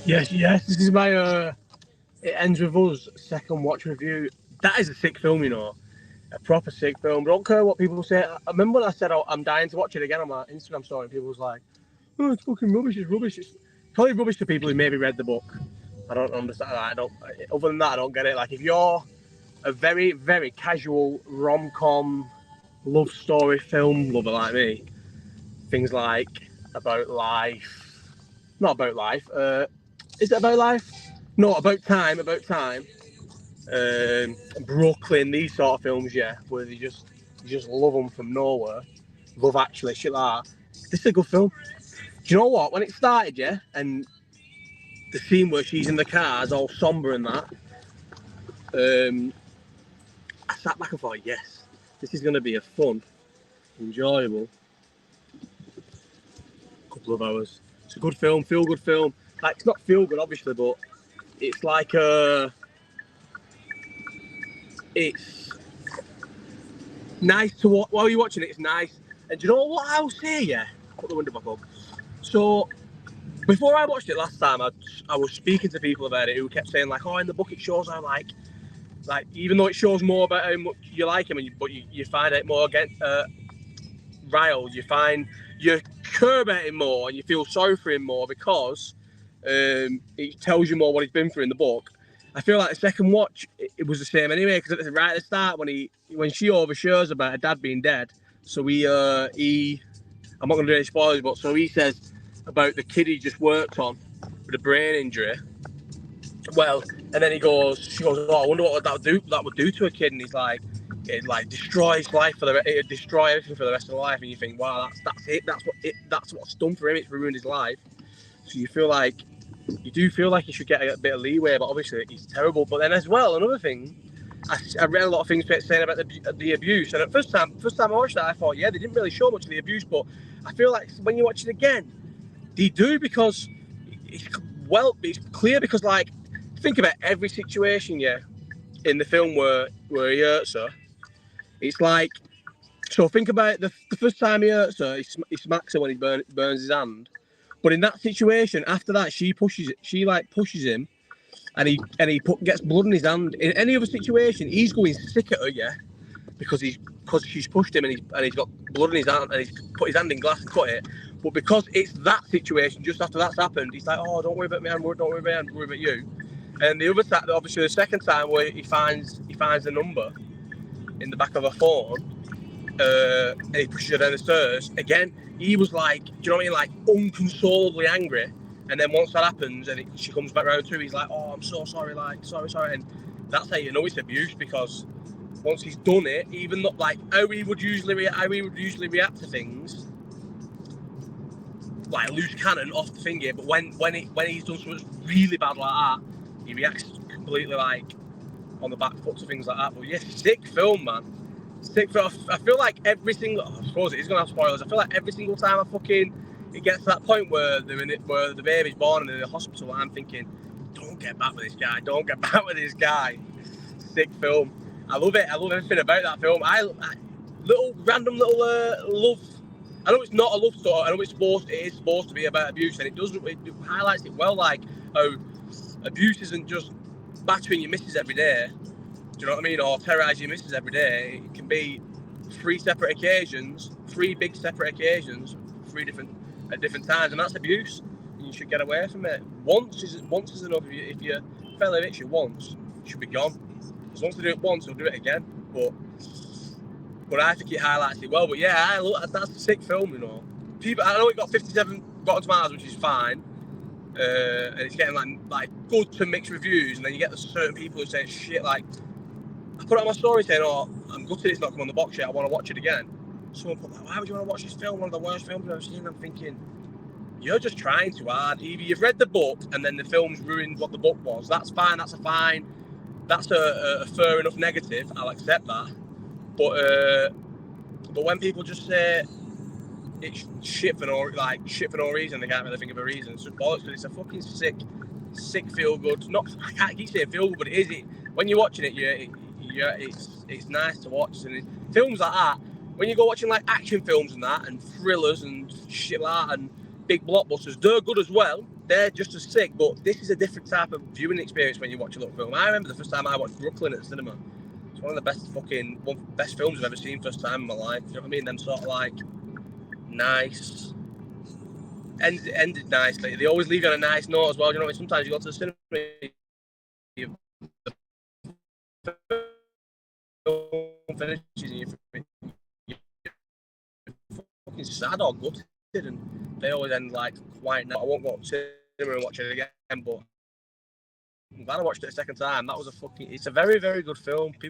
Yes. This is my. It ends with us second watch review. That is a sick film, you know, a proper sick film. Don't care what people say. I remember when I said I'm dying to watch it again on my Instagram story. And people was like, "Oh, it's fucking rubbish. It's rubbish." It's probably rubbish to people who maybe read the book. I don't understand that. I don't. Other than that, I don't get it. Like, if you're a very, very casual rom-com love story film lover like me, things like About Life, not About Life. Is it About Life? No, About Time. Brooklyn, these sort of films, yeah, where you just love them from nowhere. Love Actually, shit like that. This is a good film. Do you know what? When it started, yeah, and the scene where she's in the car is all somber and that, I sat back and thought, yes, this is going to be a fun, enjoyable couple of hours. It's a good film, feel good film. Like, it's not feel good, obviously, but it's like it's nice to watch. While you're watching it, it's nice. And do you know what I'll say, yeah? Put the window back up. So, before I watched it last time, I was speaking to people about it who kept saying, like, oh, in the book it shows how, like, even though it shows more about how much you like him, but you find out more against Riles, you care about him more and you feel sorry for him more because it tells you more what he's been through in the book. I feel like the second watch, it was the same anyway, because right at the start when she overshares about her dad being dead, so I'm not going to do any spoilers, but so he says about the kid he just worked on with a brain injury. Well, and then she goes, oh, I wonder what that would do to a kid, and he's like, it like destroys life it'd destroy everything for the rest of the life, and you think, wow, that's it, that's what's done for him, it's ruined his life. So you do feel like you should get a bit of leeway, but obviously he's terrible. But then as well, another thing, I read a lot of things saying about the abuse, and at first time I watched that, I thought, yeah, they didn't really show much of the abuse, but I feel like when you watch it again, they do, because it's clear, because, like, think about every situation, yeah, in the film where he hurts her. It's like, so think about the first time he hurts her, he smacks her when he burns his hand. But in that situation, after that, she pushes him, and he gets blood in his hand. In any other situation, he's going sick at her, yeah, because she's pushed him and he's got blood in his hand and he's put his hand in glass and cut it. But because it's that situation, just after that's happened, he's like, oh, don't worry about me, don't worry about me, worry about you. And the other time, obviously, the second time where he finds the number in the back of her phone, and he pushes her down the stairs. Again, he was like, do you know what I mean? Like, unconsolably angry. And then once that happens and she comes back round too, he's like, oh, I'm so sorry, like, sorry. And that's how you know it's abuse, because once he's done it, even though, like, how he would usually react to things, like loose cannon off the finger, but when he's done something really bad like that, he reacts completely, like, on the back foot to things like that. But yeah, sick film, man. Sick film. I feel like every single, I suppose it is going to have spoilers, I feel like every single time it gets to that point where where the baby's born and they're in the hospital, I'm thinking, don't get back with this guy. Sick film. I love it. I love everything about that film. Random little love. I know it's not a love story. I know it is supposed to be about abuse, and it highlights it well, like how abuse isn't just battering your missus every day. Do you know what I mean? Or terrorising your missus every day. It can be three big separate occasions, at different times, and that's abuse. And you should get away from it. Once is enough. If your fella hits you once, you should be gone. Because once they do it once, they'll do it again. But I think it highlights it well. But yeah, that's a sick film, you know. I know it got 57 Rotten Tomatoes, which is fine. And it's getting like good to mixed reviews, and then you get the certain people who say shit like, I put it on my story saying, oh, I'm gutted it's not come on the box yet, I want to watch it again. Someone put, why would you want to watch this film, one of the worst films I've ever seen? I'm thinking, you're just trying too hard. Either you've read the book and then the film's ruined what the book was. That's fine, that's a fair enough negative, I'll accept that. But when people just say it's shit for no reason, they can't really think of a reason. It's just bollocks, because it's a fucking sick feel good. I can't keep saying feel good, but it is. When you're watching it, it's nice to watch. And films like that, when you go watching action films and that, and thrillers and shit like that, and big blockbusters, they're good as well. they're just as sick, but this is a different type of viewing experience when you watch a little film. I remember the first time I watched Brooklyn at the cinema. It's one of the best films I've ever seen first time in my life. You know what I mean? Them sort of like nice, ended nicely. They always leave you on a nice note as well. You know what I mean? Sometimes you go to the cinema, the film finishes and you're fucking sad or gutted, and they always end like quite nice. I won't go to the cinema and watch it again, but I'm glad I watched it a second time. That was it's a very, very good film. People